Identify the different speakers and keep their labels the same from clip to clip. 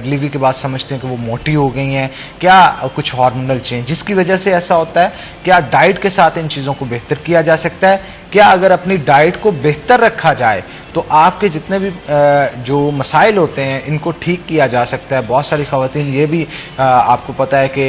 Speaker 1: Delivery के बाद समझते हैं कि वो मोटी हो गई हैं, क्या कुछ हार्मोनल चेंज जिसकी वजह से ऐसा होता है? क्या डाइट के साथ इन चीजों को बेहतर किया जा सकता है? क्या अगर अपनी डाइट को बेहतर रखा जाए तो आपके जितने भी जो मसाइल होते हैं इनको ठीक किया जा सकता है? बहुत सारी खवातीन ये भी आपको पता है कि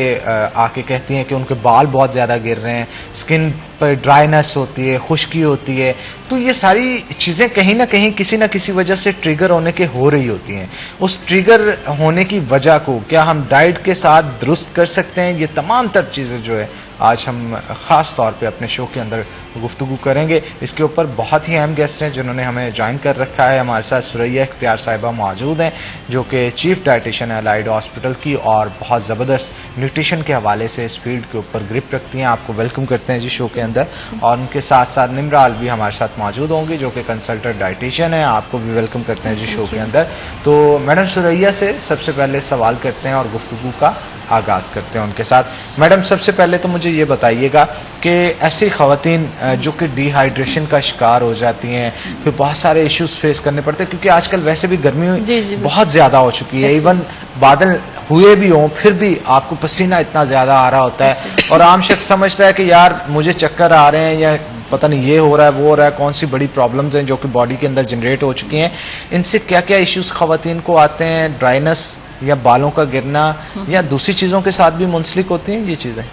Speaker 1: आके कहती हैं कि उनके बाल बहुत ज्यादा गिर रहे हैं, स्किन पर ड्राइनेस होती है, खुश्की होती है। तो ये सारी चीजें कहीं ना कहीं किसी ना किसी वजह से ट्रिगर होने के हो रही होती हैं। उस ट्रिगर होने की वजह को क्या हम डाइट के साथ दुरुस्त कर सकते हैं? ये तमाम तर चीजें जो है आज हम खास तौर पे अपने शो के अंदर गुफ्तगू करेंगे। इसके ऊपर बहुत ही अहम गेस्ट हैं जिन्होंने हमें ज्वाइन कर रखा है। हमारे साथ सुरैया इख्तियार साहिबा मौजूद हैं जो कि चीफ डाइटिशियन है अलाइड हॉस्पिटल की और बहुत ज़बरदस्त न्यूट्रिशन के हवाले से इस फील्ड के ऊपर ग्रिप रखती हैं। आपको वेलकम करते हैं जी शो के अंदर। और उनके साथ साथ निमराल भी हमारे साथ मौजूद होंगी जो कि कंसल्टेंट डाइटिशियन है। आपको भी वेलकम करते हैं जी शो के अंदर। तो मैडम सुरैया से सबसे पहले सवाल करते हैं और गुफ्तगू का आगाज करते हैं उनके साथ। मैडम सबसे पहले तो मुझे ये बताइएगा कि ऐसी खवातीन जो कि डिहाइड्रेशन का शिकार हो जाती हैं, फिर बहुत सारे इश्यूज फेस करने पड़ते हैं क्योंकि आजकल वैसे भी गर्मी बहुत ज्यादा हो चुकी है। इवन बादल हुए भी हों फिर भी आपको पसीना इतना ज्यादा आ रहा होता है और आम शख्स समझता है कि यार मुझे चक्कर आ रहे हैं या पता नहीं ये हो रहा है वो हो रहा है, कौन सी बड़ी प्रॉब्लम्स हैं जो कि बॉडी के अंदर जनरेट हो चुकी हैं। इनसे क्या क्या इश्यूज खवातीन को आते हैं? ड्राइनेस या बालों का गिरना या दूसरी चीजों के साथ भी मुंसलिक होती हैं ये चीजें?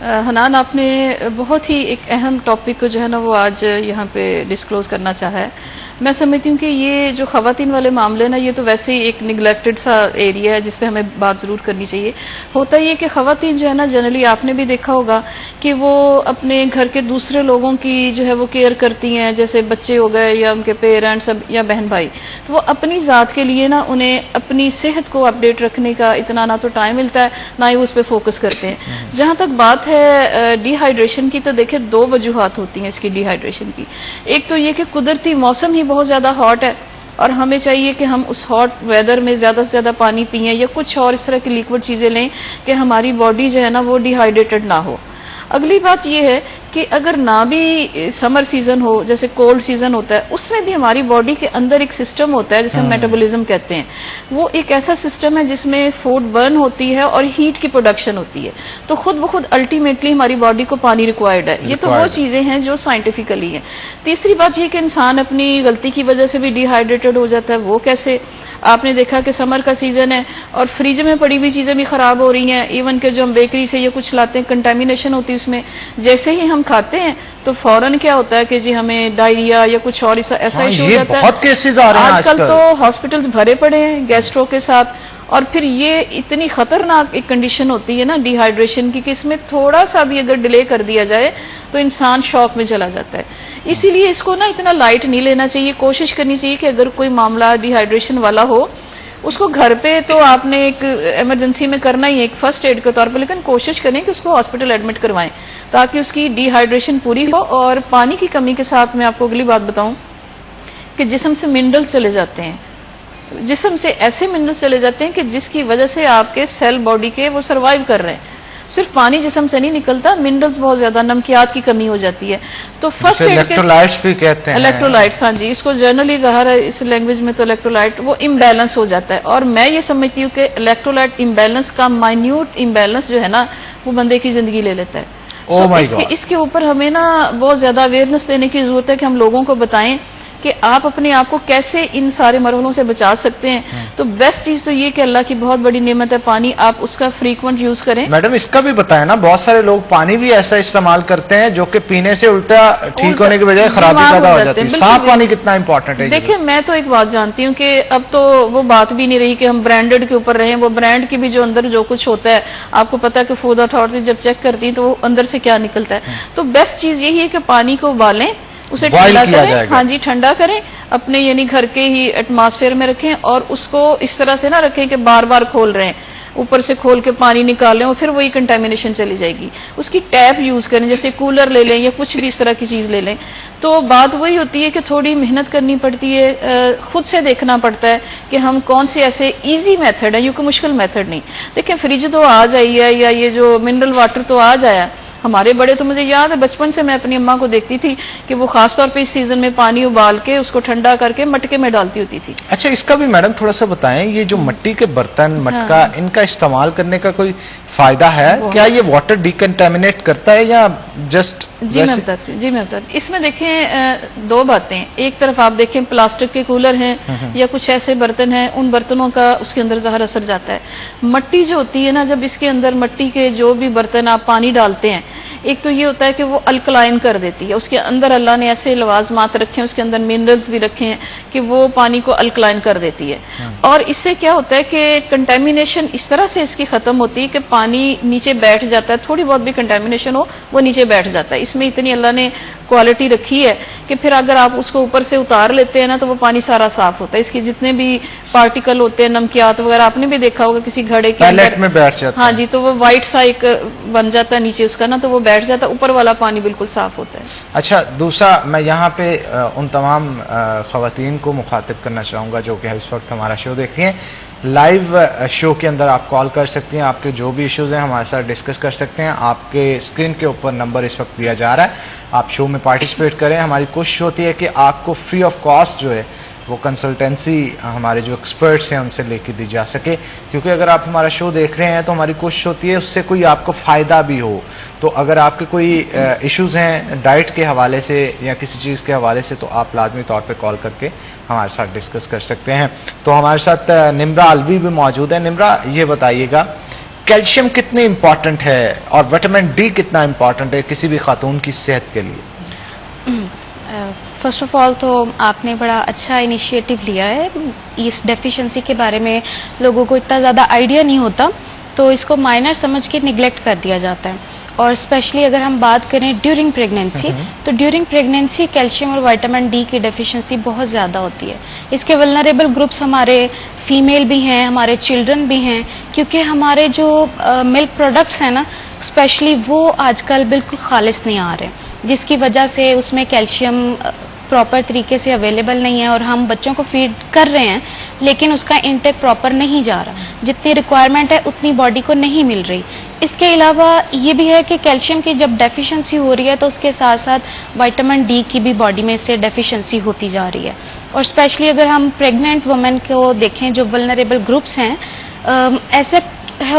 Speaker 2: हनान, आपने बहुत ही एक अहम टॉपिक को जो है ना वो आज यहाँ पे डिस्क्लोज करना चाहा है। मैं समझती हूँ कि ये जो खवातीन वाले मामले ना ये तो वैसे ही एक निगलेक्टेड सा एरिया है जिस पे हमें बात जरूर करनी चाहिए। होता ये कि खवातीन जो है ना जनरली आपने भी देखा होगा कि वो अपने घर के दूसरे लोगों की जो है वो केयर करती हैं, जैसे बच्चे हो गए या उनके पेरेंट्स या बहन भाई। तो वो अपनी जात के लिए ना उन्हें अपनी सेहत को अपडेट रखने का इतना ना तो टाइम मिलता है ना ही उस पर फोकस करते हैं। जहां तक बात है डिहाइड्रेशन की, तो देखिए दो वजूहात होती हैं इसकी डिहाइड्रेशन की। एक तो ये कि कुदरती मौसम ही बहुत ज्यादा हॉट है और हमें चाहिए कि हम उस हॉट वेदर में ज्यादा से ज्यादा पानी पिएं या कुछ और इस तरह की लिक्विड चीजें लें कि हमारी बॉडी जो है ना वो डिहाइड्रेटेड ना हो। अगली बात यह है कि अगर ना भी समर सीजन हो, जैसे कोल्ड सीजन होता है, उसमें भी हमारी बॉडी के अंदर एक सिस्टम होता है जिसे हम मेटाबॉलिज्म कहते हैं। वो एक ऐसा सिस्टम है जिसमें फूड बर्न होती है और हीट की प्रोडक्शन होती है। तो खुद ब खुद अल्टीमेटली हमारी बॉडी को पानी रिक्वायर्ड है। ये तो वो चीजें हैं जो साइंटिफिकली है। तीसरी बात यह कि इंसान अपनी गलती की वजह से भी डिहाइड्रेटेड हो जाता है। वो कैसे? आपने देखा कि समर का सीजन है और फ्रिज में पड़ी हुई चीजें भी खराब हो रही हैं। इवन के जो हम बेकरी से ये कुछ लाते हैं कंटेमिनेशन होती है उसमें। जैसे ही हम खाते हैं तो फौरन क्या होता है कि जी हमें डायरिया या कुछ और ऐसा इशू हो जाता है।
Speaker 1: बहुत केसेस आ रहे हैं
Speaker 2: आजकल तो हॉस्पिटल्स भरे पड़े हैं गैस्ट्रो के साथ। और फिर ये इतनी खतरनाक एक कंडीशन होती है ना डिहाइड्रेशन की कि इसमें थोड़ा सा भी अगर डिले कर दिया जाए तो इंसान शॉक में चला जाता है। इसीलिए इसको ना इतना लाइट नहीं लेना चाहिए। कोशिश करनी चाहिए कि अगर कोई मामला डिहाइड्रेशन वाला हो उसको घर पे तो आपने एक इमरजेंसी में करना ही है एक फर्स्ट एड के तौर पर, लेकिन कोशिश करें कि उसको हॉस्पिटल एडमिट करवाएं ताकि उसकी डिहाइड्रेशन पूरी हो। और पानी की कमी के साथ मैं आपको अगली बात बताऊं कि जिस्म से मिनरल्स चले जाते हैं। जिस्म से ऐसे मिनरल्स चले जाते हैं कि जिसकी वजह से आपके सेल बॉडी के वो सर्वाइव कर रहे हैं। सिर्फ पानी जिस्म से नहीं निकलता, मिनरल्स बहुत ज्यादा, नमकियात की कमी हो जाती है। तो फर्स्ट एड के
Speaker 1: इलेक्ट्रोलाइट्स भी कहते हैं।
Speaker 2: इलेक्ट्रोलाइट्स, हाँ जी, इसको जनरली ज़ाहिर है इस लैंग्वेज में तो इलेक्ट्रोलाइट वो इम्बैलेंस हो जाता है। और मैं ये समझती हूँ कि इलेक्ट्रोलाइट इम्बैलेंस का माइन्यूट इम्बैलेंस जो है ना वो बंदे की जिंदगी ले लेता है। इसके ऊपर हमें ना बहुत ज्यादा अवेयरनेस देने की जरूरत है कि हम लोगों को बताएं कि आप अपने आप को कैसे इन सारे मरहलों से बचा सकते हैं। तो बेस्ट चीज तो ये कि अल्लाह की बहुत बड़ी नेमत है पानी, आप उसका फ्रीक्वेंट यूज करें।
Speaker 1: मैडम इसका भी बताएं ना, बहुत सारे लोग पानी भी ऐसा इस्तेमाल करते हैं जो कि पीने से उल्टा ठीक होने के बजाय खराबी पैदा हो जाती है। साफ पानी कितना इंपॉर्टेंट है?
Speaker 2: देखिए मैं तो एक बात जानती हूँ कि अब तो वो बात भी नहीं रही कि हम ब्रांडेड के ऊपर रहें। वो ब्रांड की भी जो अंदर जो कुछ होता है आपको पता है कि फूड अथॉरिटी जब चेक करती है तो वो अंदर से क्या निकलता है। तो बेस्ट चीज यही है कि पानी को उबालें, उसे ठंडा करें। हाँ जी, ठंडा करें, अपने यानी घर के ही एटमॉस्फेयर में रखें और उसको इस तरह से ना रखें कि बार बार खोल रहे हैं, ऊपर से खोल के पानी निकाल लें और फिर वही कंटेमिनेशन चली जाएगी। उसकी टैप यूज करें, जैसे कूलर ले लें या कुछ भी इस तरह की चीज ले लें। तो बात वही होती है कि थोड़ी मेहनत करनी पड़ती है, खुद से देखना पड़ता है कि हम कौन से ऐसे इजी मेथड है, यूं कि मुश्किल मेथड नहीं। देखिए फ्रिज तो आ जाइए या ये जो मिनरल वाटर तो आ जाया, हमारे बड़े तो मुझे याद है बचपन से मैं अपनी अम्मा को देखती थी कि वो खासतौर पे इस सीजन में पानी उबाल के उसको ठंडा करके मटके में डालती होती थी।
Speaker 1: अच्छा, इसका भी मैडम थोड़ा सा बताएं, ये जो मिट्टी के बर्तन मटका, इनका इस्तेमाल करने का कोई फायदा है? क्या ये वाटर डिकंटेमिनेट करता है या जस्ट?
Speaker 2: जी मैं बताती हूँ। इसमें देखें दो बातें, एक तरफ आप देखें प्लास्टिक के कूलर हैं या कुछ ऐसे बर्तन हैं, उन बर्तनों का उसके अंदर ज़हर असर जाता है। मट्टी जो होती है ना, जब इसके अंदर मट्टी के जो भी बर्तन आप पानी डालते हैं, एक तो ये होता है कि वो अल्कलाइन कर देती है, उसके अंदर अल्लाह ने ऐसे लवाजमात रखे हैं, उसके अंदर मिनरल्स भी रखे हैं कि वो पानी को अल्कलाइन कर देती है। और इससे क्या होता है कि कंटेमिनेशन इस तरह से इसकी खत्म होती है कि पानी नीचे बैठ जाता है, थोड़ी बहुत भी कंटेमिनेशन हो वो नीचे बैठ जाता है। इसमें इतनी अल्लाह ने क्वालिटी रखी है कि फिर अगर आप उसको ऊपर से उतार लेते हैं ना, तो वो पानी सारा साफ होता है। इसके जितने भी पार्टिकल होते हैं, नमकियात वगैरह, आपने भी देखा होगा किसी घड़े के
Speaker 1: अंदर में बैठ जाता है।
Speaker 2: हाँ जी, तो वो व्हाइट सा एक बन जाता है नीचे उसका ना, तो वो बैठ जाता है, ऊपर वाला पानी बिल्कुल साफ होता है।
Speaker 1: अच्छा, दूसरा मैं यहाँ पे उन तमाम खवातीन को मुखातिब करना चाहूंगा जो कि इस वक्त हमारा शो देख रही हैं। लाइव शो के अंदर आप कॉल कर सकती हैं, आपके जो भी इश्यूज हैं हमारे साथ डिस्कस कर सकते हैं। आपके स्क्रीन के ऊपर नंबर इस वक्त दिया जा रहा है, आप शो में पार्टिसिपेट करें। हमारी कोशिश होती है कि आपको फ्री ऑफ कॉस्ट जो है वो कंसल्टेंसी हमारे जो एक्सपर्ट्स हैं उनसे लेके दी जा सके, क्योंकि अगर आप हमारा शो देख रहे हैं तो हमारी कोशिश होती है उससे कोई आपको फायदा भी हो। तो अगर आपके कोई इश्यूज हैं डाइट के हवाले से या किसी चीज़ के हवाले से, तो आप लाजमी तौर पे कॉल करके हमारे साथ डिस्कस कर सकते हैं। तो हमारे साथ निम्रा अलवी भी मौजूद है। निम्रा, ये बताइएगा कैल्शियम कितनी इंपॉर्टेंट है और विटामिन डी कितना इंपॉर्टेंट है किसी भी खातून की सेहत के लिए?
Speaker 3: फर्स्ट ऑफ ऑल तो आपने बड़ा अच्छा इनिशिएटिव लिया है। इस डेफिशिएंसी के बारे में लोगों को इतना ज़्यादा आइडिया नहीं होता, तो इसको माइनर समझ के निगलेक्ट कर दिया जाता है। और स्पेशली अगर हम बात करें ड्यूरिंग प्रेगनेंसी, तो ड्यूरिंग प्रेगनेंसी कैल्शियम और विटामिन डी की डेफिशिएंसी बहुत ज़्यादा होती है। इसके वल्नरेबल ग्रुप्स हमारे फीमेल भी हैं, हमारे चिल्ड्रन भी हैं, क्योंकि हमारे जो मिल्क प्रोडक्ट्स हैं ना, स्पेशली वो आजकल बिल्कुल खालिस नहीं आ रहे, जिसकी वजह से उसमें कैल्शियम प्रॉपर तरीके से अवेलेबल नहीं है और हम बच्चों को फीड कर रहे हैं लेकिन उसका इनटेक प्रॉपर नहीं जा रहा, जितनी रिक्वायरमेंट है उतनी बॉडी को नहीं मिल रही। इसके अलावा ये भी है कि कैल्शियम की जब डेफिशिएंसी हो रही है तो उसके साथ साथ विटामिन डी की भी बॉडी में से डेफिशिएंसी होती जा रही है। और स्पेशली अगर हम प्रेग्नेंट वुमेन को देखें जो वल्नरेबल ग्रुप्स हैं, ऐसे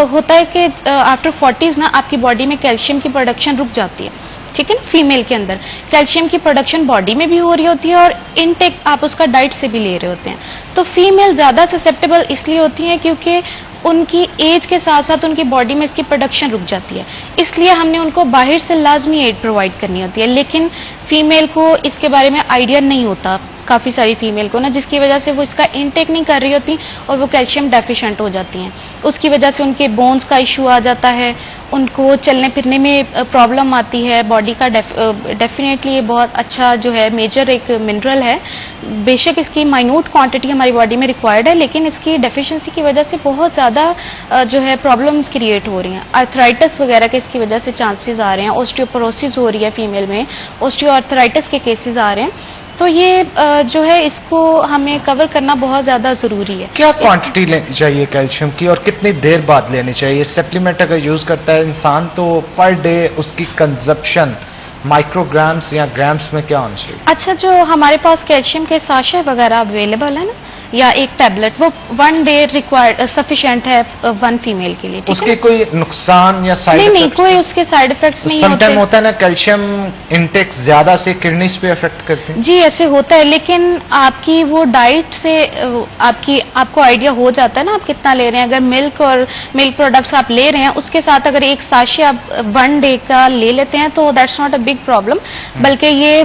Speaker 3: होता है कि आफ्टर 40s ना आपकी बॉडी में कैल्शियम की प्रोडक्शन रुक जाती है, ठीक है ना। फीमेल के अंदर कैल्शियम की प्रोडक्शन बॉडी में भी हो रही होती है और इनटेक आप उसका डाइट से भी ले रहे होते हैं। तो फीमेल ज्यादा ससेप्टेबल इसलिए होती हैं क्योंकि उनकी एज के साथ साथ उनकी बॉडी में इसकी प्रोडक्शन रुक जाती है, इसलिए हमने उनको बाहर से लाजमी एड प्रोवाइड करनी होती है। लेकिन फीमेल को इसके बारे में आइडिया नहीं होता, काफ़ी सारी फीमेल को ना, जिसकी वजह से वो इसका इनटेक नहीं कर रही होती और वो कैल्शियम डेफिशिएंट हो जाती हैं। उसकी वजह से उनके बोन्स का इशू आ जाता है, उनको चलने फिरने में प्रॉब्लम आती है। बॉडी का डेफिनेटली ये बहुत अच्छा जो है मेजर एक मिनरल है। बेशक इसकी माइन्यूट क्वांटिटी हमारी बॉडी में रिक्वायर्ड है, लेकिन इसकी डेफिशिएंसी की वजह से बहुत ज़्यादा जो है प्रॉब्लम्स क्रिएट हो रही हैं। आर्थराइटिस वगैरह के इसकी वजह से चांसेस आ रहे हैं, ऑस्टियोपोरोसिस हो रही है फीमेल में, ऑस्टियोआर्थराइटिस के केसेस आ रहे हैं। तो ये जो है इसको हमें कवर करना बहुत ज़्यादा ज़रूरी है।
Speaker 1: क्या क्वांटिटी लेनी चाहिए कैल्शियम की और कितनी देर बाद लेनी चाहिए? सप्लीमेंट अगर यूज करता है इंसान तो पर डे उसकी कंजप्शन माइक्रोग्राम्स या ग्राम्स में क्या होना चाहिए?
Speaker 3: अच्छा, जो हमारे पास कैल्शियम के साशे वगैरह अवेलेबल है ना, या एक टैबलेट, वो 1 डे रिक्वायर्ड सफिशिएंट है 1 फीमेल के लिए।
Speaker 1: उसके कोई नुकसान या साइड इफेक्ट्स?
Speaker 3: नहीं, कोई उसके साइड इफेक्ट्स नहीं होते।
Speaker 1: समटाइम होता है ना कैल्शियम इनटेक ज्यादा से किडनीज पे इफेक्ट करते हैं।
Speaker 3: जी ऐसे होता है, लेकिन आपकी वो डाइट से आपको आइडिया हो जाता है ना आप कितना ले रहे हैं। अगर मिल्क और मिल्क प्रोडक्ट्स आप ले रहे हैं, उसके साथ अगर एक साशे आप 1 डे का ले लेते हैं तो that's not a big problem. बल्कि ये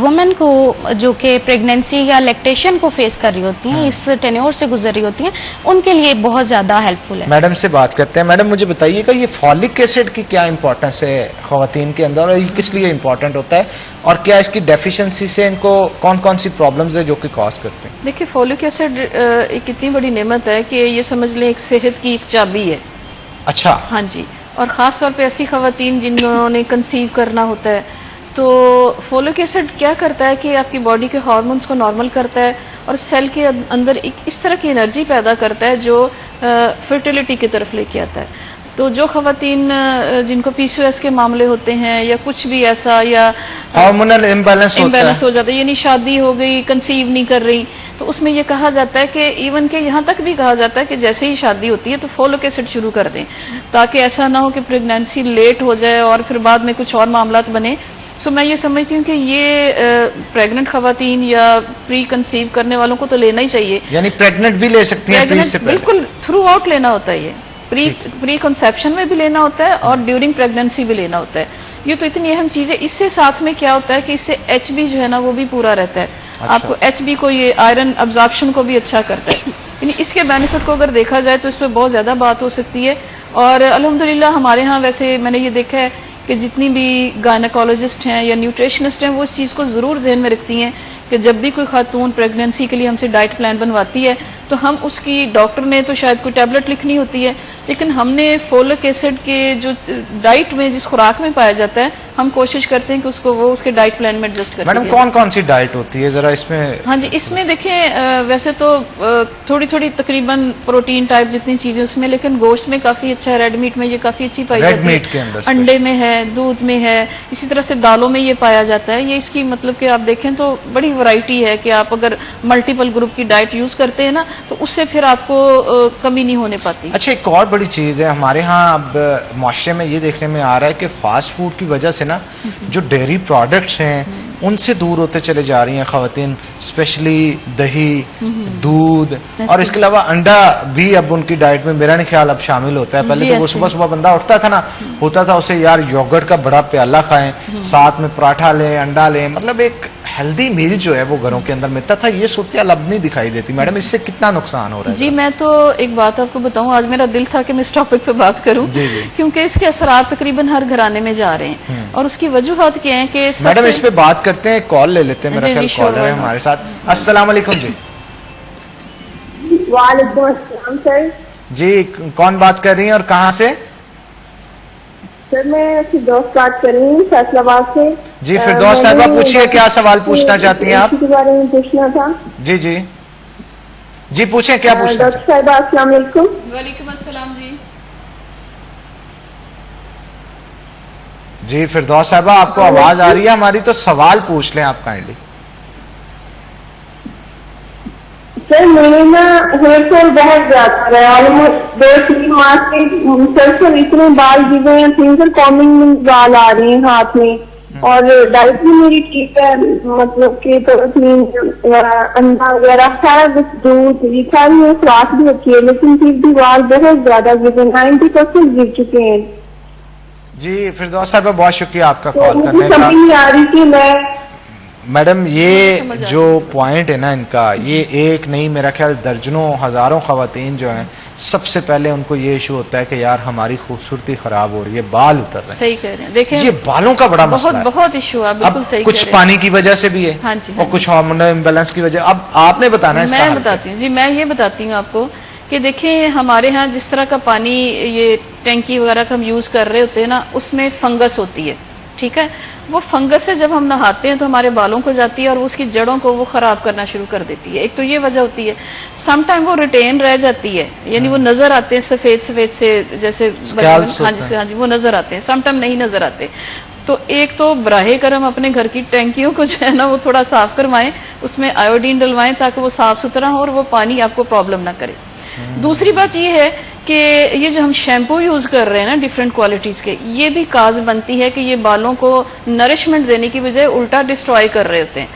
Speaker 3: वुमेन को जो कि प्रेगनेंसी या लैक्टेशन को फेस कर रही होती हैं, इस टेन्योर से गुजर रही होती हैं, उनके लिए बहुत ज्यादा हेल्पफुल है।
Speaker 1: मैडम से बात करते हैं। मैडम मुझे बताइएगा ये फॉलिक एसिड की क्या इंपॉर्टेंस है खवातीन के अंदर और ये किस लिए इंपॉर्टेंट होता है और क्या इसकी डेफिशिएंसी से इनको कौन कौन सी प्रॉब्लम्स है जो कि कॉज करते हैं?
Speaker 2: देखिए, फॉलिक एसिड एक इतनी बड़ी नेमत है कि ये समझ लें एक सेहत की एक चाबी है।
Speaker 1: अच्छा।
Speaker 2: हाँ जी, और ख़ास तौर पे ऐसी खवातीन जिन्होंने कंसीव करना होता है, तो फोलिक एसिड क्या करता है कि आपकी बॉडी के हार्मोन्स को नॉर्मल करता है और सेल के अंदर एक इस तरह की एनर्जी पैदा करता है जो फर्टिलिटी की तरफ लेके आता है। तो जो खवातीन जिनको पीसीओएस के मामले होते हैं या कुछ भी ऐसा, या
Speaker 1: हार्मोनल इम्बैलेंस
Speaker 2: हो जाता है, यानी शादी हो गई, कंसीव नहीं कर रही, तो उसमें ये कहा जाता है कि इवन के यहाँ तक भी कहा जाता है कि जैसे ही शादी होती है तो फोलिक एसिड शुरू कर दें, ताकि ऐसा ना हो कि प्रेगनेंसी लेट हो जाए और फिर बाद में कुछ और मामलात बने। सो मैं ये समझती हूँ कि ये प्रेग्नेंट खवातीन या प्री कंसीव करने वालों को तो लेना ही चाहिए।
Speaker 1: यानी प्रेग्नेंट भी ले सकती हैं?
Speaker 2: प्रेग्नेंट बिल्कुल थ्रू आउट लेना होता है, ये प्री कंसेप्शन में भी लेना होता है और ड्यूरिंग प्रेगनेंसी भी लेना होता है। ये तो इतनी अहम चीज है। इससे साथ में क्या होता है कि इससे एचबी जो है ना वो भी पूरा रहता है।
Speaker 1: अच्छा।
Speaker 2: आपको एचबी को, ये आयरन अब्जॉर्प्शन को भी अच्छा करता है। यानी इसके बेनिफिट को अगर देखा जाए तो इस पर बहुत ज्यादा बात हो सकती है। और अल्हम्दुलिल्लाह हमारे यहाँ वैसे मैंने ये देखा है कि जितनी भी गायनेकोलॉजिस्ट हैं या न्यूट्रिशनिस्ट हैं वो इस चीज को जरूर ध्यान में रखती हैं कि जब भी कोई खातून प्रेगनेंसी के लिए हमसे डाइट प्लान बनवाती है तो हम उसकी, डॉक्टर ने तो शायद कोई टैबलेट लिखनी होती है, लेकिन हमने फोलिक एसिड के जो डाइट में, जिस खुराक में पाया जाता है, हम कोशिश करते हैं कि उसको वो उसके डाइट प्लान में एडजस्ट करें।
Speaker 1: मैडम कौन कौन सी डाइट होती है जरा इसमें?
Speaker 2: हाँ जी, इसमें देखें वैसे तो थोड़ी थोड़ी तकरीबन प्रोटीन टाइप जितनी चीजें उसमें, लेकिन गोश्त में काफी अच्छा है, रेड मीट में ये काफी अच्छी पाई जाती है,
Speaker 1: रेड मीट के अंदर,
Speaker 2: अंडे में है, दूध में है, इसी तरह से दालों में ये पाया जाता है। ये इसकी मतलब कि आप देखें तो बड़ी वैरायटी है कि आप अगर मल्टीपल ग्रुप की डाइट यूज करते हैं ना तो उससे फिर आपको कमी नहीं होने पाती।
Speaker 1: अच्छा, एक और बड़ी चीज है हमारे यहाँ अब माशरे में ये देखने में आ रहा है कि फास्ट फूड की वजह से ना जो डेयरी प्रोडक्ट्स हैं उनसे दूर होते चले जा रही हैं खवातीन, स्पेशली दही, दूध, और इसके अलावा अंडा भी अब उनकी डाइट में मेरा नहीं ख्याल अब शामिल होता है। पहले तो वो सुबह सुबह बंदा उठता था ना, होता था उसे यार योगर्ट का बड़ा प्याला खाएं, साथ में पराठा लें, अंडा लें, मतलब एक हेल्दी मील जो है वो घरों के अंदर मिलता था। ये सूरत अब नहीं दिखाई देती। मैडम इससे कितना नुकसान हो रहा है?
Speaker 2: जी, मैं तो एक बात आपको बताऊं, आज मेरा दिल था कि मैं इस टॉपिक पे बात करूं, क्योंकि इसके असरात तकरीबन हर घराने में जा रहे हैं और उसकी वजूहत क्या है कि
Speaker 1: मैडम इस पे बात करते हैं, कॉल ले लेते हैं, मेरा ख्याल कॉलर है हमारे साथ। अस्सलाम वालेकुम जी।
Speaker 4: वालेकुम अस्सलाम सर।
Speaker 1: जी, कौन बात कर रही हैं और कहाँ से?
Speaker 4: सर मैं फिरदौस बात कर रही हूँ फैसलाबाद से।
Speaker 1: जी फिरदौस साहिबा, पूछिए क्या सवाल पूछना चाहती हैं आप?
Speaker 4: के बारे में पूछना था।
Speaker 1: जी जी जी, पूछें क्या पूछना?
Speaker 4: डॉक्टर साहिबा अस्सलाम वालेकुम।
Speaker 2: वालेकुम अस्सलाम जी।
Speaker 1: जी फिरदौस साहिबा, आपको आवाज आ रही है हमारी, तो सवाल पूछ लें आप काइंडली।
Speaker 4: सर मेरे ना हेयर फॉल बहुत ज्यादा है, ऑलमोस्ट 2-3 माह से सर इतने बाल गिरे हैं, फिंगर कॉमिंग में बाल आ रहे हैं हाथ में, और डाइट भी मेरी ठीक है, मतलब कि प्रोटीन, अंडा वगैरह सारा कुछ, दूध, ये सारी मेरी खुराक भी अच्छी है, लेकिन फिर भी बाल बहुत ज्यादा गिरे, 90% गिर चुके हैं।
Speaker 1: जी फिरदौस साहिबा, बहुत शुक्रिया आपका कॉल
Speaker 4: तो
Speaker 1: करने का।
Speaker 4: समझ नहीं आ रही कि मैं
Speaker 1: मैडम ये जो पॉइंट है ना इनका, ये एक नहीं, मेरा ख्याल दर्जनों हजारों खवातीन जो हैं, सबसे पहले उनको ये इशू होता है कि यार हमारी खूबसूरती खराब हो रही है, बाल उतर रहे हैं।
Speaker 2: सही कह रहे हैं, देखें
Speaker 1: ये बालों का बड़ा मसला है।
Speaker 2: बहुत इशू है, बिल्कुल सही।
Speaker 1: कुछ पानी की वजह से भी है,
Speaker 2: हाँ जी,
Speaker 1: और कुछ हार्मोनल इम्बैलेंस की वजह। अब आपने बताना है।
Speaker 2: मैं बताती हूँ जी, मैं ये बताती हूँ आपको कि देखिए हमारे यहाँ जिस तरह का पानी, ये टैंकी वगैरह का हम यूज कर रहे होते हैं ना, उसमें फंगस होती है, ठीक है। वो फंगस से जब हम नहाते हैं तो हमारे बालों को जाती है और उसकी जड़ों को वो खराब करना शुरू कर देती है। एक तो ये वजह होती है। समटाइम वो रिटेन रह जाती है, यानी वो नजर आते हैं सफेद सफेद से, जैसे हाँ जी वो नजर आते हैं, समटाइम नहीं नजर आते। तो एक तो बराहे करम अपने घर की टैंकियों को जो है ना वो थोड़ा साफ करवाएं, उसमें आयोडीन डलवाएं ताकि वो साफ सुथरा हो और वो पानी आपको प्रॉब्लम ना करे। दूसरी बात ये है कि ये जो हम शैम्पू यूज कर रहे हैं ना डिफरेंट क्वालिटीज के, ये भी काज बनती है कि ये बालों को नरिशमेंट देने की बजाय उल्टा डिस्ट्रॉय कर रहे होते हैं।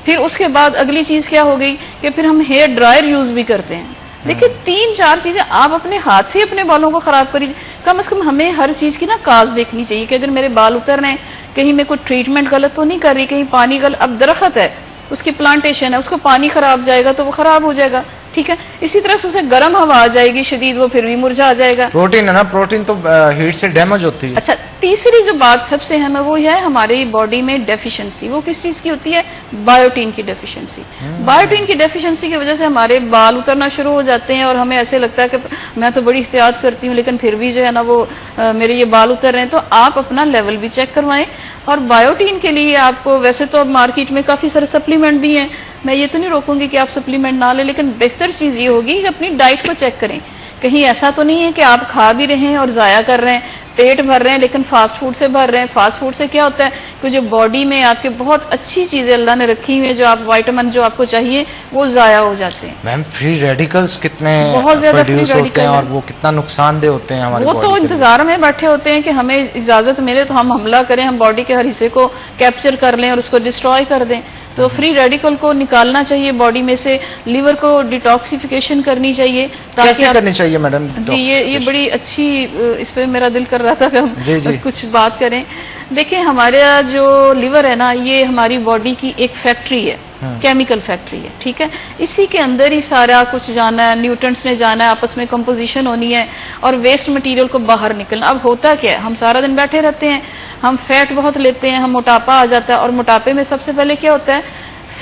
Speaker 2: फिर उसके बाद अगली चीज क्या हो गई कि फिर हम हेयर ड्रायर यूज भी करते हैं। देखिए 3-4 चीजें आप अपने हाथ से अपने बालों को खराब करिए। कम से कम हमें हर चीज की ना काज देखनी चाहिए कि अगर मेरे बाल उतर रहे हैं, कहीं मैं कोई ट्रीटमेंट गलत तो नहीं कर रही, कहीं पानी गलत, अब दरख्त है उसकी प्लांटेशन है, उसको पानी खराब जाएगा तो वो खराब हो जाएगा, ठीक है। इसी तरह से उसे गर्म हवा आ जाएगी शदीद, वो फिर भी मुरझा जाएगा।
Speaker 1: प्रोटीन है ना, प्रोटीन तो हीट से डैमेज होती है।
Speaker 2: अच्छा, तीसरी जो बात सबसे अहम है वो है हमारी बॉडी में डेफिशिएंसी। वो किस चीज की होती है? बायोटीन की डेफिशिएंसी। बायोटीन की डेफिशिएंसी की वजह से हमारे बाल उतरना शुरू हो जाते हैं और हमें ऐसे लगता है कि मैं तो बड़ी एहतियात करती हूँ लेकिन फिर भी जो है ना वो मेरे ये बाल उतर रहे हैं। तो आप अपना लेवल भी चेक करवाएं। और बायोटीन के लिए आपको वैसे तो अब मार्केट में काफी सारे सप्लीमेंट भी हैं, मैं ये तो नहीं रोकूंगी कि आप सप्लीमेंट ना लें, लेकिन बेहतर चीज ये होगी कि अपनी डाइट को चेक करें कहीं ऐसा तो नहीं है कि आप खा भी रहे हैं और जाया कर रहे हैं, पेट भर रहे हैं लेकिन फास्ट फूड से भर रहे हैं। फास्ट फूड से क्या होता है कि जो बॉडी में आपके बहुत अच्छी चीजें अल्लाह ने रखी हुई है, जो आप विटामिन जो आपको चाहिए वो जाया हो जाते हैं।
Speaker 1: मैम फ्री रेडिकल्स कितने
Speaker 2: बहुत ज्यादा फ्री
Speaker 1: प्रोड्यूस होते
Speaker 2: रेडिकल
Speaker 1: हैं
Speaker 2: है।
Speaker 1: और वो कितना नुकसानदेह होते हैं हमारे
Speaker 2: वो
Speaker 1: बॉडी
Speaker 2: तो
Speaker 1: के लिए?
Speaker 2: इंतजार में बैठे होते हैं कि हमें इजाजत मिले तो हम हमला करें, हम बॉडी के हर हिस्से को कैप्चर कर लें और उसको डिस्ट्रॉय कर दें। तो फ्री रेडिकल को निकालना चाहिए बॉडी में से, लिवर को डिटॉक्सिफिकेशन करनी चाहिए
Speaker 1: कैसे करनी चाहिए मैडम?
Speaker 2: जी ये बड़ी अच्छी, इस पे मेरा दिल कर रहा था कि
Speaker 1: जी।
Speaker 2: हम कुछ बात करें। देखिए हमारा जो लिवर है ना, ये हमारी बॉडी की एक फैक्ट्री है, केमिकल फैक्ट्री है, ठीक है। इसी के अंदर ही सारा कुछ जाना है, न्यूट्रंट्स ने जाना है, आपस में कंपोजिशन होनी है और वेस्ट मटेरियल को बाहर निकलना। अब होता क्या है, हम सारा दिन बैठे रहते हैं, हम फैट बहुत लेते हैं, हम मोटापा आ जाता है और मोटापे में सबसे पहले क्या होता है,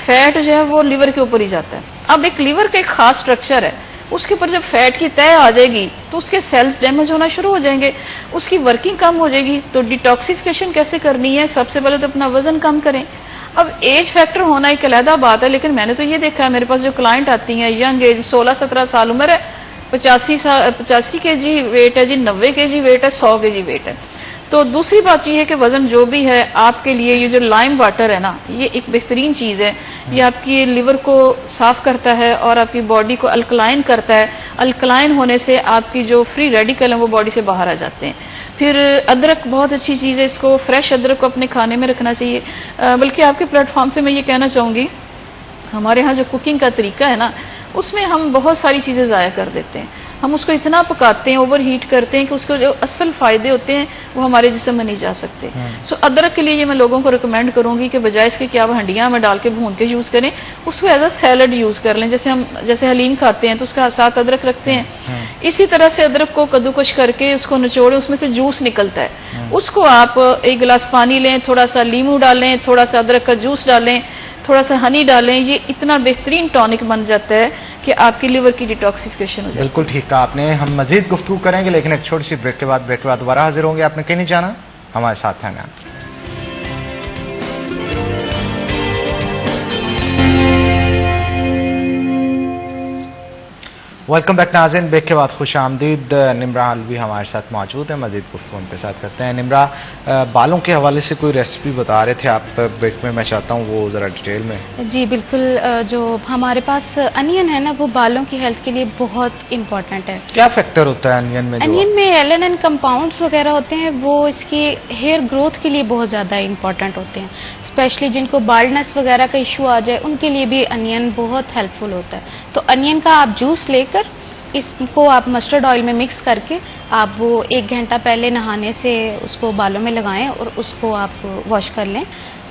Speaker 2: फैट जो है वो लिवर के ऊपर ही जाता है। अब एक लिवर का एक खास स्ट्रक्चर है, उसके ऊपर जब फैट की तय आ जाएगी तो उसके सेल्स डैमेज होना शुरू हो जाएंगे, उसकी वर्किंग कम हो जाएगी। तो डिटॉक्सिफिकेशन कैसे करनी है, सबसे पहले तो अपना वजन कम करें। अब एज फैक्टर होना एक अलहदा बात है, लेकिन मैंने तो ये देखा है, मेरे पास जो क्लाइंट आती हैं यंग एज, 16-17 साल उम्र है, 85 केजी वेट है जी, 90 केजी वेट है, 100 केजी वेट है। तो दूसरी बात यह है कि वजन जो भी है आपके लिए, ये जो लाइम वाटर है ना, ये एक बेहतरीन चीज है। ये आपकी लिवर को साफ करता है और आपकी बॉडी को अल्कलाइन करता है। अल्कलाइन होने से आपकी जो फ्री रेडिकल है वो बॉडी से बाहर आ जाते हैं। फिर अदरक बहुत अच्छी चीज है, इसको फ्रेश अदरक को अपने खाने में रखना चाहिए। बल्कि आपके प्लेटफॉर्म से मैं ये कहना चाहूंगी, हमारे यहाँ जो कुकिंग का तरीका है ना, उसमें हम बहुत सारी चीजें जाया कर देते हैं। हम उसको इतना पकाते हैं, ओवर हीट करते हैं कि उसको जो असल फायदे होते हैं वो हमारे जिस्म में नहीं जा सकते। सो अदरक के लिए ये मैं लोगों को रिकमेंड करूंगी कि बजाय इसके कि आप हंडिया में डाल के भून के यूज करें, उसको एज अ सैलड यूज कर लें। जैसे हलीम खाते हैं तो उसका साथ अदरक रखते हैं, इसी तरह से अदरक को कद्दूकश करके उसको निचोड़े, उसमें से जूस निकलता है, उसको आप एक गिलास पानी लें, थोड़ा सा नींबू डालें, थोड़ा सा अदरक का जूस डालें, थोड़ा सा हनी डालें, ये इतना बेहतरीन टॉनिक बन जाता है कि आपकी लिवर की डिटॉक्सिफिकेशन हो जाए।
Speaker 1: बिल्कुल ठीक कहा आपने। हम मजीद गुफ्तगू करेंगे लेकिन एक छोटी सी ब्रेक के बाद दोबारा हाजिर होंगे। आपने कहीं नहीं जाना, हमारे साथ हैं आप। वेलकम बैक नाज़रीन, ब्रेक के बाद खुश आमदीद। निम्रा अलवी हमारे साथ मौजूद है, मजीद गुफ्तगू उनके साथ करते हैं। निम्रा, बालों के हवाले से कोई रेसिपी बता रहे थे आप ब्रेक में, मैं चाहता हूँ वो ज़रा डिटेल में।
Speaker 3: जी बिल्कुल, जो हमारे पास अनियन है ना, वो बालों की हेल्थ के लिए बहुत इंपॉर्टेंट है।
Speaker 1: क्या फैक्टर होता है अनियन में?
Speaker 3: अनियन में एलएनएन कंपाउंड्स वगैरह होते हैं, वो इसकी हेयर ग्रोथ के लिए बहुत ज़्यादा इंपॉर्टेंट होते हैं। स्पेशली जिनको बाल्डनेस वगैरह का इशू आ जाए, उनके लिए भी अनियन बहुत हेल्पफुल होता है। तो अनियन का आप जूस लेकर इसको आप मस्टर्ड ऑयल में मिक्स करके आप वो 1 घंटा पहले नहाने से उसको बालों में लगाएं और उसको आप वॉश कर लें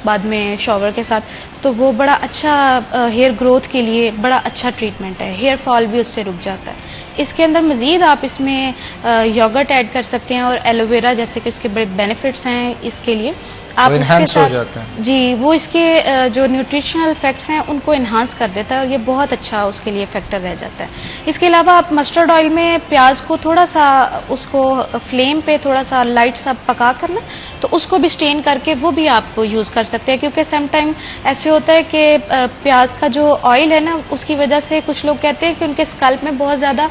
Speaker 3: बाद में शॉवर के साथ। तो वो बड़ा अच्छा हेयर ग्रोथ के लिए बड़ा अच्छा ट्रीटमेंट है, हेयर फॉल भी उससे रुक जाता है। इसके अंदर मजीद आप इसमें योगर्ट ऐड कर सकते हैं और एलोवेरा, जैसे कि उसके बड़े बेनिफिट्स हैं इसके लिए। आप उसके साथ,
Speaker 1: हो जाते हैं।
Speaker 3: जी, वो इसके जो न्यूट्रिशनल फैक्ट्स हैं उनको इन्हांस कर देता है और ये बहुत अच्छा उसके लिए फैक्टर रह जाता है। इसके अलावा आप मस्टर्ड ऑयल में प्याज को थोड़ा सा उसको फ्लेम पे थोड़ा सा लाइट सा पका कर ना, तो उसको भी स्टेन करके वो भी आप यूज कर सकते हैं। क्योंकि सम टाइम ऐसे होता है कि प्याज का जो ऑयल है ना, उसकी वजह से कुछ लोग कहते हैं कि उनके स्कल्प में बहुत ज्यादा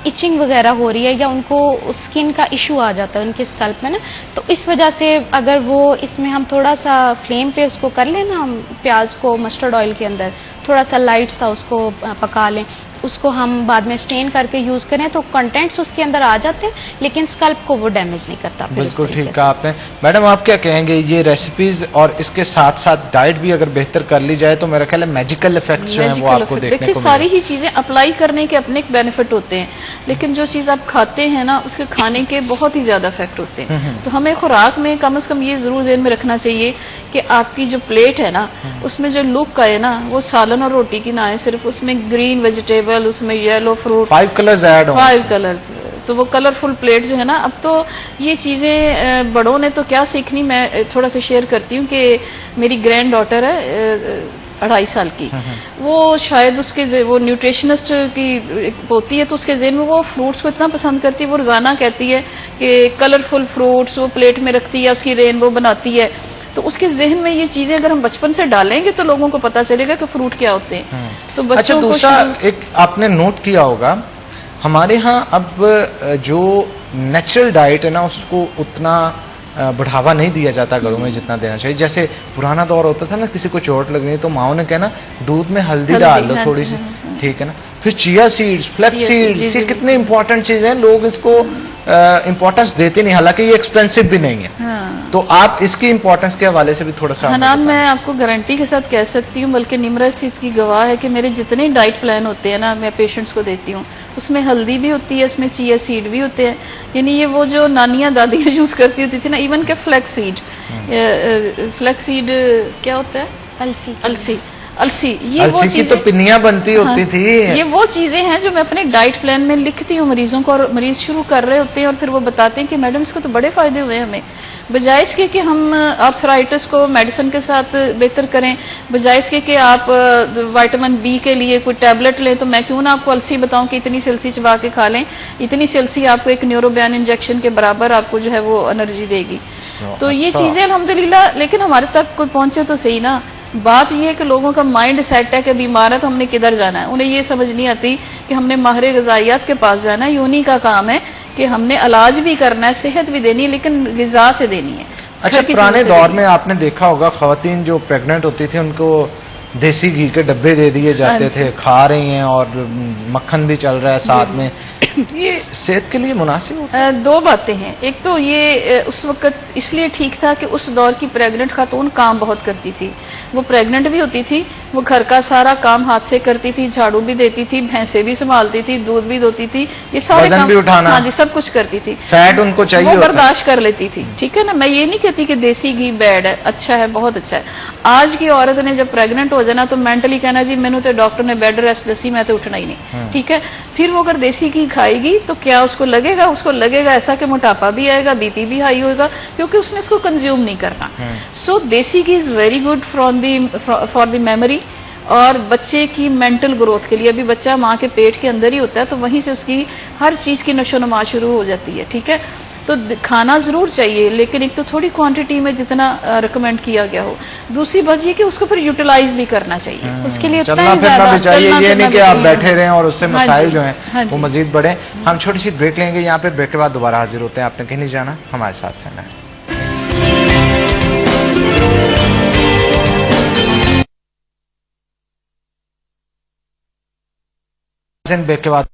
Speaker 3: इचिंग वगैरह हो रही है या उनको स्किन का इशू आ जाता है उनके स्कल्प में ना। तो इस वजह से अगर वो इसमें हम थोड़ा सा फ्लेम पे उसको कर लें ना, हम प्याज को मस्टर्ड ऑयल के अंदर थोड़ा सा लाइट सा उसको पका लें, उसको हम बाद में स्टेन करके यूज करें तो कंटेंट्स उसके अंदर आ जाते हैं, लेकिन स्कल्प को वो डैमेज नहीं करता।
Speaker 1: बिल्कुल ठीक कहा आपने। मैडम, आप क्या कहेंगे, ये रेसिपीज और इसके साथ साथ डाइट भी अगर बेहतर कर ली जाए तो मेरा ख्याल है मैजिकल इफेक्ट्स जो हैं वो आपको देखने को मिलेंगे।
Speaker 2: सारी ही चीजें अप्लाई करने के अपने बेनिफिट होते हैं, लेकिन जो चीज आप खाते हैं ना, उसके खाने के बहुत ही ज्यादा इफेक्ट होते हैं। तो हमें खुराक में कम से कम ये जरूर ज़हन में रखना चाहिए कि आपकी जो प्लेट है ना, उसमें जो लुक है ना, वो सालन और रोटी की ना है, सिर्फ उसमें ग्रीन वेजिटेबल, उसमें येलो फ्रूट,
Speaker 1: 5 कलर्स ऐड हों।
Speaker 2: 5 कलर्स, तो वो कलरफुल प्लेट जो है ना। अब तो ये चीजें बड़ों ने तो क्या सीखनी, मैं थोड़ा सा शेयर करती हूँ कि मेरी ग्रैंड डॉटर है 2.5 साल की, वो शायद उसके वो न्यूट्रिशनिस्ट की पोती है, तो उसके ज़हन में वो फ्रूट्स को इतना पसंद करती है, वो रोजाना कहती है कि कलरफुल फ्रूट्स वो प्लेट में रखती है, उसकी रेनबो बनाती है। तो उसके जहन में ये चीजें अगर हम बचपन से डालेंगे तो लोगों को पता चलेगा कि फ्रूट क्या होते हैं। तो बच्चों
Speaker 1: अच्छा, दूसरा एक आपने नोट किया होगा, हमारे यहाँ अब जो नेचुरल डाइट है ना, उसको उतना बढ़ावा नहीं दिया जाता घरों में जितना देना चाहिए। जैसे पुराना दौर होता था ना, किसी को चोट लग रही है तो माओ ने कहना दूध में हल्दी डाल दो थोड़ी सी, ठीक है ना। फिर चिया सीड्स, फ्लैक्स सीड्स, ये कितने इंपॉर्टेंट चीजें हैं, लोग इसको इंपॉर्टेंस देते नहीं, हालांकि ये एक्सपेंसिव भी नहीं है।
Speaker 2: हाँ।
Speaker 1: तो आप इसकी इंपॉर्टेंस के हवाले से भी थोड़ा सा
Speaker 2: हनान, मैं आपको गारंटी के साथ कह सकती हूँ, बल्कि निम्रा इस चीज की गवाह है कि मेरे जितने डाइट प्लान होते हैं ना, मैं पेशेंट्स को देती हूँ, उसमें हल्दी भी होती है, इसमें चिया सीड भी होते हैं। यानी ये वो जो नानियां दादियां यूज करती होती थी ना, इवन के फ्लैक्स सीड, फ्लैक्स सीड क्या होता है,
Speaker 3: अलसी
Speaker 2: अलसी, अलसी, ये वो
Speaker 1: अलसी की
Speaker 2: चीजें
Speaker 1: तो पिन्नियां बनती होती थी।
Speaker 2: ये वो चीजें हैं जो मैं अपने डाइट प्लान में लिखती हूँ मरीजों को, और मरीज शुरू कर रहे होते हैं और फिर वो बताते हैं कि मैडम इसको तो बड़े फायदे हुए हमें। बजाय इसके कि हम आर्थराइटिस को मेडिसिन के साथ बेहतर करें, बजाय इसके कि आप विटामिन बी के लिए कोई टैबलेट लें, तो मैं क्यों ना आपको अलसी बताऊं कि इतनी सी अलसी चबा के खा लें, इतनी सी अलसी आपको एक न्यूरोबैन इंजेक्शन के बराबर आपको जो है वो एनर्जी देगी। तो ये चीजें अल्हम्दुलिल्लाह, लेकिन हमारे तक कोई पहुंचे तो सही ना। बात यह है कि लोगों का माइंड सेट है कि बीमार है तो हमने किधर जाना है, उन्हें ये समझ नहीं आती कि हमने माहिर ग़िज़ाइयात के पास जाना है। उन्हीं का काम है कि हमने इलाज भी करना है, सेहत भी देनी है, लेकिन ग़िज़ा से देनी है।
Speaker 1: अच्छा, पुराने दौर में आपने देखा होगा खवातीन जो प्रेग्नेंट होती थी उनको देसी घी के डब्बे दे दिए जाते थे, खा रही हैं और मक्खन भी चल रहा है साथ में, ये सेहत के लिए मुनासिब होता है?
Speaker 2: दो बातें हैं। एक तो ये उस वक्त इसलिए ठीक था कि उस दौर की प्रेग्नेंट खातून काम बहुत करती थी, वो प्रेग्नेंट भी होती थी, वो घर का सारा काम हाथ से करती थी, झाड़ू भी देती थी, भैंसे भी संभालती थी, दूध भी दोती थी, ये सारे
Speaker 1: वजन
Speaker 2: काम
Speaker 1: भी उठाना,
Speaker 2: हाँ जी, सब कुछ करती थी।
Speaker 1: फैट उनको चाहिए,
Speaker 2: वो बर्दाश्त कर लेती थी, ठीक है ना। मैं ये नहीं कहती कि देसी घी बैड है, अच्छा है, बहुत अच्छा है। आज की औरत ने जब प्रेग्नेंट हो जाना तो मेंटली कहना जी मैंने तो डॉक्टर ने बेड रेस्ट दसी, मैं तो उठना ही नहीं, ठीक है। फिर वो अगर देसी घी खाएगी तो क्या उसको लगेगा? उसको लगेगा ऐसा कि मोटापा भी आएगा, बीपी भी हाई होगा, क्योंकि उसने इसको कंज्यूम नहीं करना। So desi ghee is very good for the memory और बच्चे की मेंटल ग्रोथ के लिए। अभी बच्चा माँ के पेट के अंदर ही होता है, तो वहीं से उसकी हर चीज की नशोनुमा शुरू हो जाती है, ठीक है। तो खाना जरूर चाहिए, लेकिन एक तो थोड़ी क्वांटिटी में जितना रिकमेंड किया गया हो। दूसरी बात ये कि उसको फिर यूटिलाइज भी करना चाहिए, उसके लिए
Speaker 1: चलना फिरना भी चाहिए, ये नहीं कि आप बैठे रहें और उससे मसाइल जो हैं वो मजीद बढ़े। हम छोटी सी ब्रेक लेंगे यहाँ पे, ब्रेक के बाद दोबारा हाजिर होते हैं। आपने कहीं नहीं जाना, हमारे साथ रहना है। ब्रेक के बाद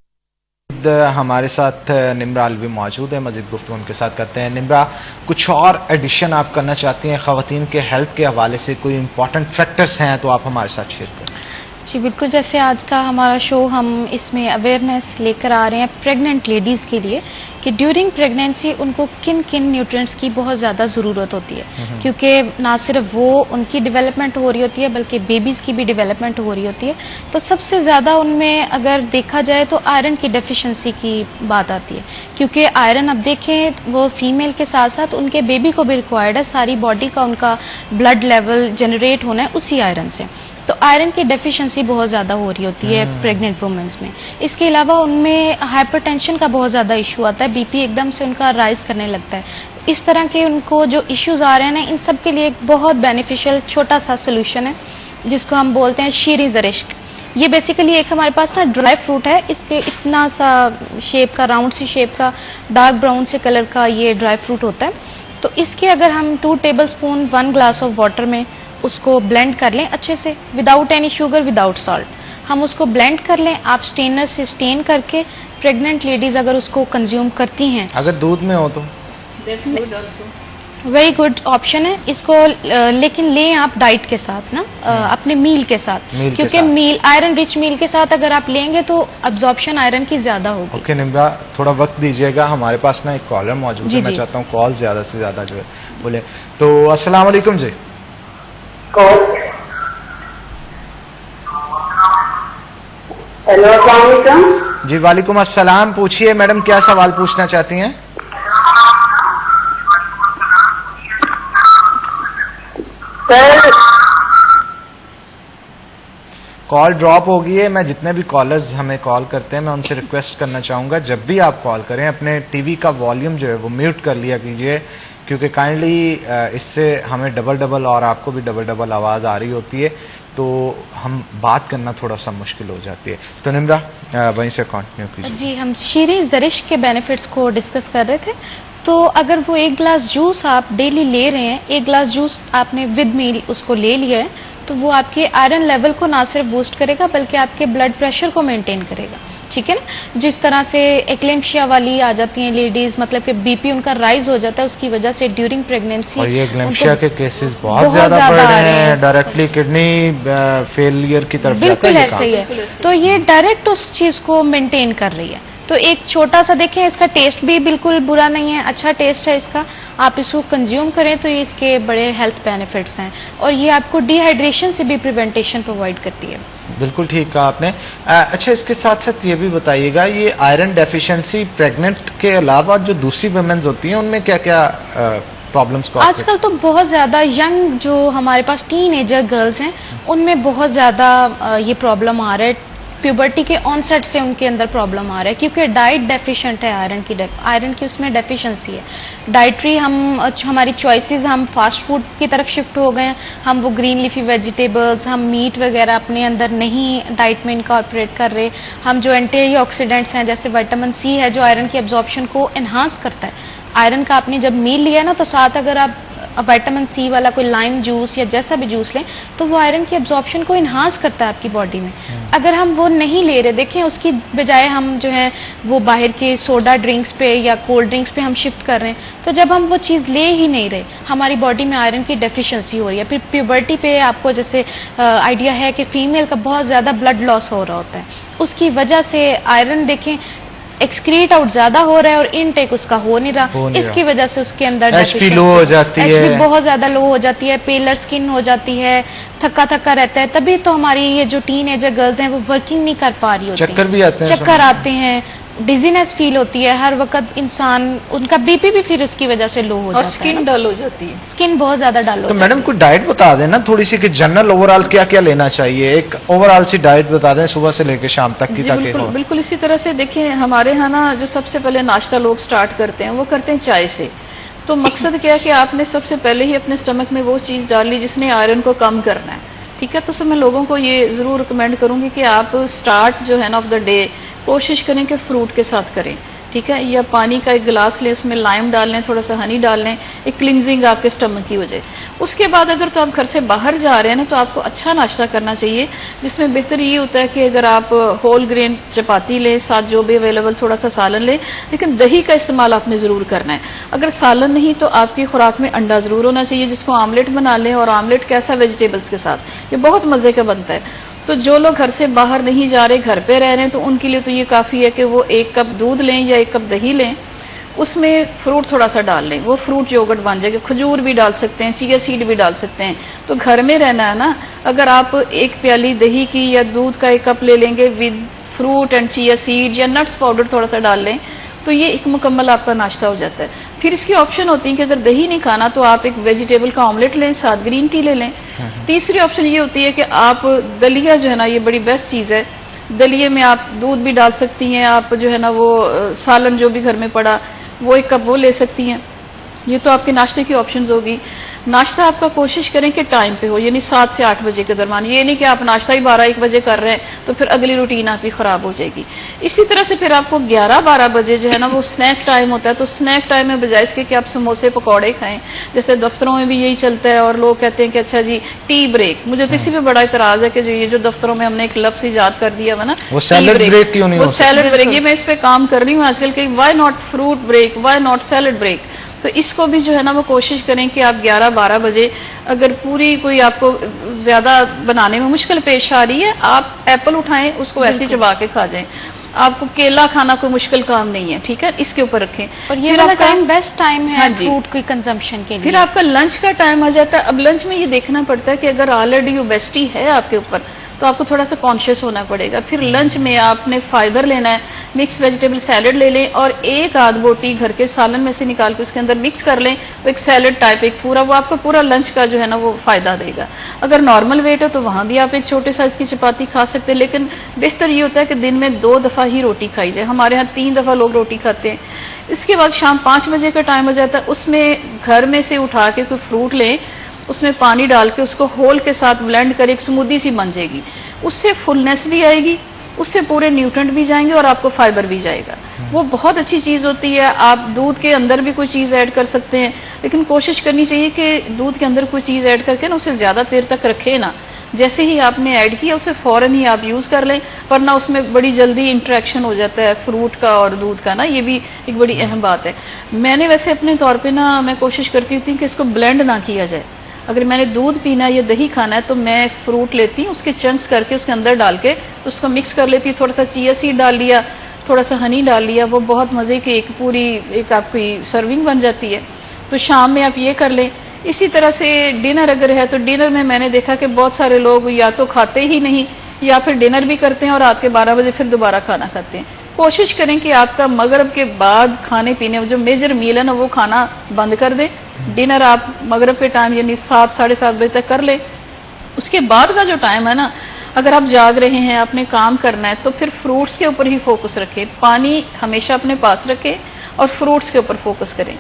Speaker 1: हमारे साथ निम्रा अलवी मौजूद है, मजीद गुफ्तगू उनके साथ करते हैं। निम्रा, कुछ और एडिशन आप करना चाहती हैं खवातीन के हेल्थ के हवाले से? कोई इंपॉर्टेंट फैक्टर्स हैं तो आप हमारे साथ शेयर करें।
Speaker 3: जी बिल्कुल, जैसे आज का हमारा शो हम इसमें अवेयरनेस लेकर आ रहे हैं प्रेग्नेंट लेडीज़ के लिए कि ड्यूरिंग प्रेगनेंसी उनको किन किन न्यूट्रिएंट्स की बहुत ज़्यादा ज़रूरत होती है, क्योंकि ना सिर्फ वो उनकी डेवलपमेंट हो रही होती है बल्कि बेबीज़ की भी डेवलपमेंट हो रही होती है। तो सबसे ज़्यादा उनमें अगर देखा जाए तो आयरन की डेफिशिएंसी की बात आती है, क्योंकि आयरन अब देखें वो फीमेल के साथ साथ उनके बेबी को भी रिक्वायर्ड है, सारी बॉडी का उनका ब्लड लेवल जनरेट होना है उसी आयरन से। तो आयरन की डेफिशिएंसी बहुत ज़्यादा हो रही होती है प्रेग्नेंट वुमेन्स में। इसके अलावा उनमें हाइपरटेंशन का बहुत ज़्यादा इशू आता है, बीपी एकदम से उनका राइज करने लगता है। इस तरह के उनको जो इश्यूज आ रहे हैं ना, इन सब के लिए एक बहुत बेनिफिशियल छोटा सा सोल्यूशन है जिसको हम बोलते हैं शीरी ज़रिश्क। ये बेसिकली एक हमारे पास ना ड्राई फ्रूट है, इसके इतना सा शेप का, राउंड सी शेप का, डार्क ब्राउन से कलर का ये ड्राई फ्रूट होता है। तो इसके अगर हम 2 टेबलस्पून 1 ग्लास ऑफ वाटर में उसको ब्लेंड कर लें अच्छे से, without any sugar, without salt, हम उसको ब्लेंड कर लें। आप स्टेनर से स्टेन करके प्रेग्नेंट लेडीज अगर उसको कंज्यूम करती हैं,
Speaker 1: अगर दूध में हो तो
Speaker 3: वेरी गुड ऑप्शन है इसको, लेकिन लें आप डाइट के साथ ना, अपने मील के साथ, क्योंकि मील आयरन रिच मील के साथ अगर आप लेंगे तो अब्जॉर्प्शन आयरन की ज्यादा होगी।
Speaker 1: ओके निम्रा, थोड़ा वक्त दीजिएगा, हमारे पास ना एक कॉलर मौजूद है, मैं चाहता हूँ कॉल ज्यादा से ज्यादा जो है बोले। तो अस्सलाम वालेकुम जी।
Speaker 4: हेलो, अस्सलाम वालेकुम
Speaker 1: जी। वालेकुम अस्सलाम, पूछिए मैडम, क्या सवाल पूछना चाहती हैं?
Speaker 4: सर,
Speaker 1: कॉल ड्रॉप हो गई है। मैं जितने भी कॉलर्स हमें कॉल करते हैं मैं उनसे रिक्वेस्ट करना चाहूंगा, जब भी आप कॉल करें अपने टीवी का वॉल्यूम जो है वो म्यूट कर लिया कीजिए, क्योंकि काइंडली इससे हमें डबल डबल और आपको भी डबल डबल आवाज़ आ रही होती है, तो हम बात करना थोड़ा सा मुश्किल हो जाती है। तो निम्रा वहीं से कंटिन्यू कीजिए।
Speaker 3: जी, हम शीरी ज़रिश के बेनिफिट्स को डिस्कस कर रहे थे। तो अगर वो 1 ग्लास जूस आप डेली ले रहे हैं, 1 ग्लास जूस आपने विद मील उसको ले लिया है, तो वो आपके आयरन लेवल को ना सिर्फ बूस्ट करेगा बल्कि आपके ब्लड प्रेशर को मेंटेन करेगा, ठीक है ना। जिस तरह से एक्लेम्शिया वाली आ जाती हैं लेडीज, मतलब कि बीपी उनका राइज हो जाता है उसकी वजह से ड्यूरिंग प्रेगनेंसी,
Speaker 1: और ये एक्लेम्शिया के केसेस बहुत ज्यादा बढ़ रहे हैं, डायरेक्टली किडनी फेलियर की तरफ जाता है।
Speaker 3: बिल्कुल ऐसे ही है। तो ये डायरेक्ट उस चीज को मेंटेन कर रही है। तो एक छोटा सा देखें, इसका टेस्ट भी बिल्कुल बुरा नहीं है, अच्छा टेस्ट है इसका, आप इसको कंज्यूम करें तो ये इसके बड़े हेल्थ बेनिफिट्स हैं, और ये आपको डिहाइड्रेशन से भी प्रिवेंटेशन प्रोवाइड करती है।
Speaker 1: बिल्कुल ठीक कहा आपने। अच्छा, इसके साथ साथ ये भी बताइएगा, ये आयरन डेफिशिएंसी प्रेग्नेंट के अलावा जो दूसरी वुमेन्स होती हैं उनमें क्या क्या प्रॉब्लम्स को
Speaker 3: आजकल तो बहुत ज्यादा यंग जो हमारे पास टीनेजर गर्ल्स हैं उनमें बहुत ज्यादा ये प्रॉब्लम आ रहा है, प्यूबर्टी के ऑनसेट से उनके अंदर प्रॉब्लम आ रहा है, क्योंकि डाइट डेफिशिएंट है, आयरन की उसमें डेफिशिएंसी है। डाइटरी हमारी चॉइसेस, हम फास्ट फूड की तरफ शिफ्ट हो गए हैं, हम वो ग्रीन लीफी वेजिटेबल्स, हम मीट वगैरह अपने अंदर नहीं डाइट में इनकॉर्पोरेट कर रहे। हम जो एंटीऑक्सीडेंट्स हैं जैसे विटामिन सी है जो आयरन की एब्जॉर्प्शन को एनहांस करता है, आयरन का आपने जब मील लिया ना तो साथ अगर आप विटामिन सी वाला कोई लाइम जूस या जैसा भी जूस लें तो वो आयरन की एब्जॉर्प्शन को इन्हांस करता है आपकी बॉडी में। अगर हम वो नहीं ले रहे, देखें उसकी बजाय हम जो है वो बाहर के सोडा ड्रिंक्स पे या कोल्ड ड्रिंक्स पे हम शिफ्ट कर रहे हैं, तो जब हम वो चीज़ ले ही नहीं रहे हमारी बॉडी में आयरन की डेफिशिएंसी हो रही है। फिर प्यूबर्टी पे आपको जैसे आइडिया है कि फीमेल का बहुत ज़्यादा ब्लड लॉस हो रहा होता है, उसकी वजह से आयरन देखें एक्सक्रीट आउट ज्यादा हो रहा है और इनटेक उसका हो नहीं रहा, इसकी वजह से उसके अंदर
Speaker 1: एचपी लो हो जाती है,
Speaker 3: एचपी बहुत ज्यादा लो हो जाती है, पेलर स्किन हो जाती है, थका थका रहता है। तभी तो हमारी ये जो टीनेजर गर्ल्स हैं वो वर्किंग नहीं कर पा रही होती,
Speaker 1: चक्कर भी आते हैं,
Speaker 3: चक्कर आते हैं, डिजीनेस फील होती है हर वक्त, इंसान उनका बीपी भी फिर उसकी वजह से लो हो जाता है,
Speaker 2: स्किन डल हो जाती है,
Speaker 3: स्किन बहुत ज्यादा डल हो
Speaker 1: तो
Speaker 3: जाती है।
Speaker 1: मैडम कोई डाइट बता देना थोड़ी सी कि जनरल ओवरऑल क्या क्या लेना चाहिए, एक ओवरऑल सी डाइट बता दें सुबह से लेकर शाम तक की, ताकि
Speaker 2: बिल्कुल बिल्कुल इसी तरह से देखिए हमारे यहाँ ना जो सबसे पहले नाश्ता लोग स्टार्ट करते हैं वो करते हैं चाय से। तो मकसद क्या है कि आपने सबसे पहले ही अपने स्टमक में वो चीज डाल ली जिसने आयरन को कम करना है, ठीक है। तो मैं लोगों को ये जरूर रिकमेंड करूंगी कि आप स्टार्ट जो है ना ऑफ द डे कोशिश करें कि फ्रूट के साथ करें, ठीक है, या पानी का एक गिलास लें, उसमें लाइम डाल लें, थोड़ा सा हनी डाल लें, एक क्लिनजिंग आपके स्टमक की हो जाए। उसके बाद अगर तो आप घर से बाहर जा रहे हैं ना तो आपको अच्छा नाश्ता करना चाहिए, जिसमें बेहतर ये होता है कि अगर आप होल ग्रेन चपाती लें, साथ जो भी अवेलेबल थोड़ा सा सालन लें, लेकिन दही का इस्तेमाल आपने जरूर करना है। अगर सालन नहीं तो आपकी खुराक में अंडा जरूर होना चाहिए, जिसको आमलेट बना लें, और आमलेट कैसा, वेजिटेबल्स के साथ, ये बहुत मजे का बनता है। तो जो लोग घर से बाहर नहीं जा रहे, घर पे रह रहे हैं, तो उनके लिए तो ये काफी है कि वो 1 कप दूध लें या 1 कप दही लें, उसमें फ्रूट थोड़ा सा डाल लें, वो फ्रूट योगर्ट बन जाएगा। खजूर भी डाल सकते हैं, चिया सीड भी डाल सकते हैं। तो घर में रहना है ना, अगर आप 1 प्याली दही की या दूध का 1 कप ले लेंगे with fruit and chia seed या नट्स पाउडर थोड़ा सा डाल लें, तो ये एक मुकम्मल आपका नाश्ता हो जाता है। फिर इसकी ऑप्शन होती है कि अगर दही नहीं खाना तो आप एक वेजिटेबल का ऑमलेट लें, साथ ग्रीन टी ले लें। तीसरी ऑप्शन ये होती है कि आप दलिया जो है ना, ये बड़ी बेस्ट चीज है, दलिये में आप दूध भी डाल सकती हैं, आप जो है ना वो सालन जो भी घर में पड़ा वो 1 कप वो ले सकती हैं। ये तो आपके नाश्ते की ऑप्शंस होगी। नाश्ता आपका कोशिश करें कि टाइम पे हो, यानी 7 से 8 बजे के दरमियान। ये नहीं कि आप नाश्ता ही 12-1 बजे कर रहे हैं तो फिर अगली रूटीन आपकी खराब हो जाएगी। इसी तरह से फिर आपको 11-12 बजे जो है ना वो स्नैक टाइम होता है, तो स्नैक टाइम में बजाय इसके कि आप समोसे पकौड़े खाएं, जैसे दफ्तरों में भी यही चलता है, और लोग कहते हैं कि अच्छा जी टी ब्रेक। मुझे तो इसी पे बड़ा इतराज है कि जो ये जो दफ्तरों में हमने एक लफ्ज ईजाद कर दिया है ना,
Speaker 1: वो सैलड ब्रेक क्यों नहीं हो सकता?
Speaker 2: सैलड ब्रेक, ये मैं इस पे काम कर रही हूँ आजकल के, why not fruit break, why not salad break. तो इसको भी जो है ना वो कोशिश करें कि आप 11-12 बजे, अगर पूरी कोई आपको ज्यादा बनाने में मुश्किल पेश आ रही है, आप एप्पल उठाएं, उसको ऐसे चबा के खा जाएं। आपको केला खाना कोई मुश्किल काम नहीं है, ठीक है, इसके ऊपर रखें।
Speaker 3: और ये वाला टाइम बेस्ट टाइम है
Speaker 2: हाँ जी,
Speaker 3: फ्रूट की कंजम्पशन के लिए।
Speaker 2: फिर आपका लंच का टाइम आ जाता है। अब लंच में ये देखना पड़ता है कि अगर ऑलरेडी ओबेसिटी है आपके ऊपर तो आपको थोड़ा सा कॉन्शियस होना पड़ेगा। फिर लंच में आपने फाइबर लेना है, मिक्स वेजिटेबल सैलेड ले लें और एक आध बोटी घर के सालन में से निकाल के उसके अंदर मिक्स कर लें, वो एक सैलेड टाइप एक पूरा, वो आपको पूरा लंच का जो है ना वो फायदा देगा। अगर नॉर्मल वेट है तो वहां भी आप एक छोटे साइज की चपाती खा सकते हैं, लेकिन बेहतर ये होता है कि दिन में 2 दफा ही रोटी खाई जाए। हमारे यहाँ 3 दफा लोग रोटी खाते हैं। इसके बाद शाम 5 बजे का टाइम हो जाता है, उसमें घर में से उठा के कोई फ्रूट लें, उसमें पानी डाल के उसको होल के साथ ब्लेंड कर एक स्मूदी सी बन जाएगी। उससे फुलनेस भी आएगी, उससे पूरे न्यूट्रिएंट भी जाएंगे और आपको फाइबर भी जाएगा। वो बहुत अच्छी चीज होती है। आप दूध के अंदर भी कोई चीज ऐड कर सकते हैं, लेकिन कोशिश करनी चाहिए कि दूध के अंदर कोई चीज ऐड करके ना उसे ज्यादा देर तक रखे ना। जैसे ही आपने ऐड किया उसे फौरन ही आप यूज कर लें, वरना उसमें बड़ी जल्दी इंटरेक्शन हो जाता है फ्रूट का और दूध का ना, ये भी एक बड़ी अहम बात है। मैंने वैसे अपने तौर पे ना मैं कोशिश करती हूँ कि इसको ब्लेंड ना किया जाए। अगर मैंने दूध पीना है या दही खाना है तो मैं फ्रूट लेती हूँ, उसके चंक्स करके उसके अंदर डाल के उसको मिक्स कर लेती हूँ। थोड़ा सा चिया सीड डाल लिया, थोड़ा सा हनी डाल लिया, वो बहुत मजे की एक पूरी एक आपकी सर्विंग बन जाती है। तो शाम में आप ये कर लें। इसी तरह से डिनर अगर है तो डिनर में मैंने देखा कि बहुत सारे लोग या तो खाते ही नहीं या फिर डिनर भी करते हैं और रात के 12 बजे फिर दोबारा खाना खाते हैं। कोशिश करें कि आपका मगरिब के बाद खाने पीने जो मेजर मील है ना वो खाना बंद कर दें। डिनर आप मगरिब के टाइम यानी 7 साढ़े 7 बजे तक कर लें। उसके बाद का जो टाइम है ना, अगर आप जाग रहे हैं, आपने काम करना है, तो फिर फ्रूट्स के ऊपर ही फोकस रखें। पानी हमेशा अपने पास रखें और फ्रूट्स के ऊपर फोकस करें।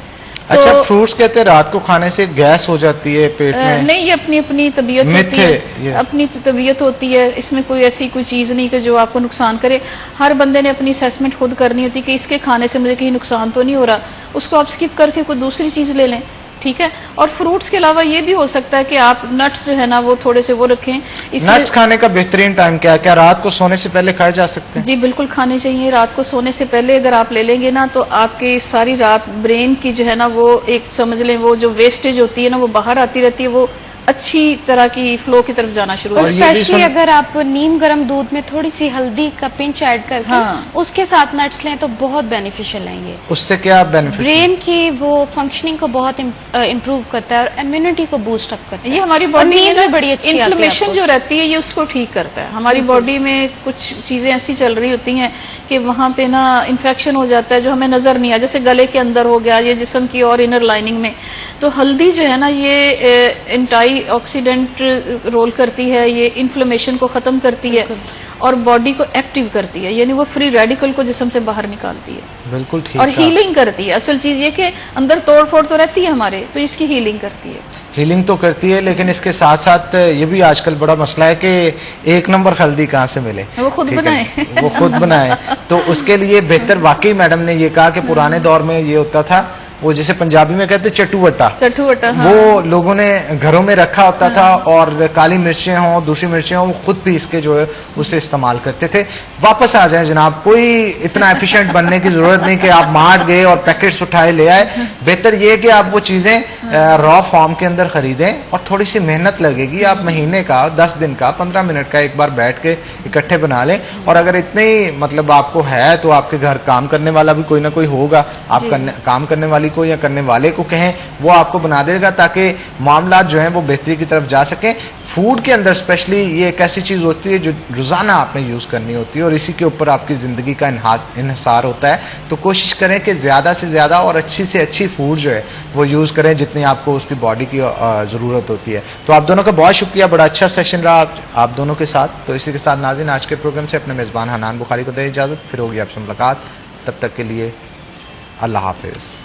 Speaker 1: अच्छा, फ्रूट्स कहते हैं रात को खाने से गैस हो जाती है पेट में?
Speaker 2: नहीं, ये अपनी अपनी तबीयत होती है, अपनी तबीयत होती है। इसमें कोई ऐसी कोई चीज नहीं कि जो आपको नुकसान करे। हर बंदे ने अपनी असेसमेंट खुद करनी होती है कि इसके खाने से मुझे कहीं नुकसान तो नहीं हो रहा, उसको आप स्किप करके कोई दूसरी चीज ले लें, ठीक है। और फ्रूट्स के अलावा ये भी हो सकता है कि आप नट्स जो है ना वो थोड़े से वो रखें।
Speaker 1: नट्स खाने का बेहतरीन टाइम क्या है? क्या रात को सोने से पहले खाए जा सकते हैं?
Speaker 2: जी बिल्कुल खाने चाहिए। रात को सोने से पहले अगर आप ले लेंगे ना तो आपके सारी रात ब्रेन की जो है ना वो एक समझ लें वो जो वेस्टेज होती है ना वो बाहर आती रहती है, वो अच्छी तरह की फ्लो की तरफ जाना शुरू हो जाती है।
Speaker 3: स्पेशली अगर आप नीम गर्म दूध में थोड़ी सी हल्दी का पिंच ऐड करके उसके साथ नट्स लें तो बहुत बेनिफिशियल है ये।
Speaker 1: उससे क्या बेनिफिट?
Speaker 3: ब्रेन की वो फंक्शनिंग को बहुत इम्प्रूव करता है और इम्यूनिटी को बूस्ट अप करता है।
Speaker 2: ये हमारी बॉडी में
Speaker 3: बड़ी अच्छी
Speaker 2: इन्फ्लेमेशन जो रहती है ये उसको ठीक करता है। हमारी बॉडी में कुछ चीजें ऐसी चल रही होती हैं कि वहां पे ना इन्फेक्शन हो जाता है जो हमें नजर नहीं आया, जैसे गले के अंदर हो गया, ये जिस्म की और इनर लाइनिंग में। तो हल्दी जो है ना ये एंटी ऑक्सीडेंट रोल करती है, ये इन्फ्लेमेशन को खत्म करती है और बॉडी को एक्टिव करती है, यानी वो फ्री रेडिकल को जिस्म से बाहर निकालती है।
Speaker 1: बिल्कुल ठीक।
Speaker 2: और हीलिंग करती है। असल चीज ये कि अंदर तोड़ फोड़ तो रहती है हमारे, तो इसकी हीलिंग करती है।
Speaker 1: हीलिंग तो करती है, लेकिन इसके साथ साथ ये भी आजकल बड़ा मसला है कि 1 नंबर हल्दी कहाँ से मिले,
Speaker 2: वो खुद बनाए
Speaker 1: वो खुद बनाए। तो उसके लिए बेहतर, वाकई मैडम ने ये कहा कि पुराने दौर में ये होता था, वो जिसे पंजाबी में कहते चटूवटा,
Speaker 2: हाँ।
Speaker 1: वो लोगों ने घरों में रखा होता था और काली मिर्चें हों दूसरी मिर्चें हों वो खुद पीस के जो है उसे इस्तेमाल करते थे। वापस आ जाएं जनाब, कोई इतना एफिशिएंट बनने की जरूरत नहीं कि आप मार्ट गए और पैकेट्स उठाए ले आए। बेहतर ये है कि आप वो चीजें रॉ फॉर्म के अंदर खरीदें और थोड़ी सी मेहनत लगेगी। आप महीने का 10 दिन का 15 मिनट का एक बार बैठ के इकट्ठे बना लें। और अगर इतने ही मतलब आपको है तो आपके घर काम करने वाला भी कोई ना कोई होगा, आप काम करने वाली को या करने वाले को कहें, वो आपको बना देगा ताकि मामला जो है वो बेहतरी की तरफ जा सके। फूड के अंदर स्पेशली ये एक ऐसी चीज होती है जो रोजाना आपने यूज करनी होती है और इसी के ऊपर आपकी जिंदगी का इन्हिसार होता है। तो कोशिश करें कि ज्यादा से ज्यादा और अच्छी से अच्छी फूड जो है वो यूज करें जितनी आपको उसकी बॉडी की जरूरत होती है। तो आप दोनों का बहुत शुक्रिया, बड़ा अच्छा सेशन रहा आप दोनों के साथ। तो इसी के साथ नाज़रीन आज के प्रोग्राम से अपने मेजबान हनान बुखारी को दे इजाजत, फिर होगी आपसे मुलाकात। तब तक के लिए अल्लाह हाफिज।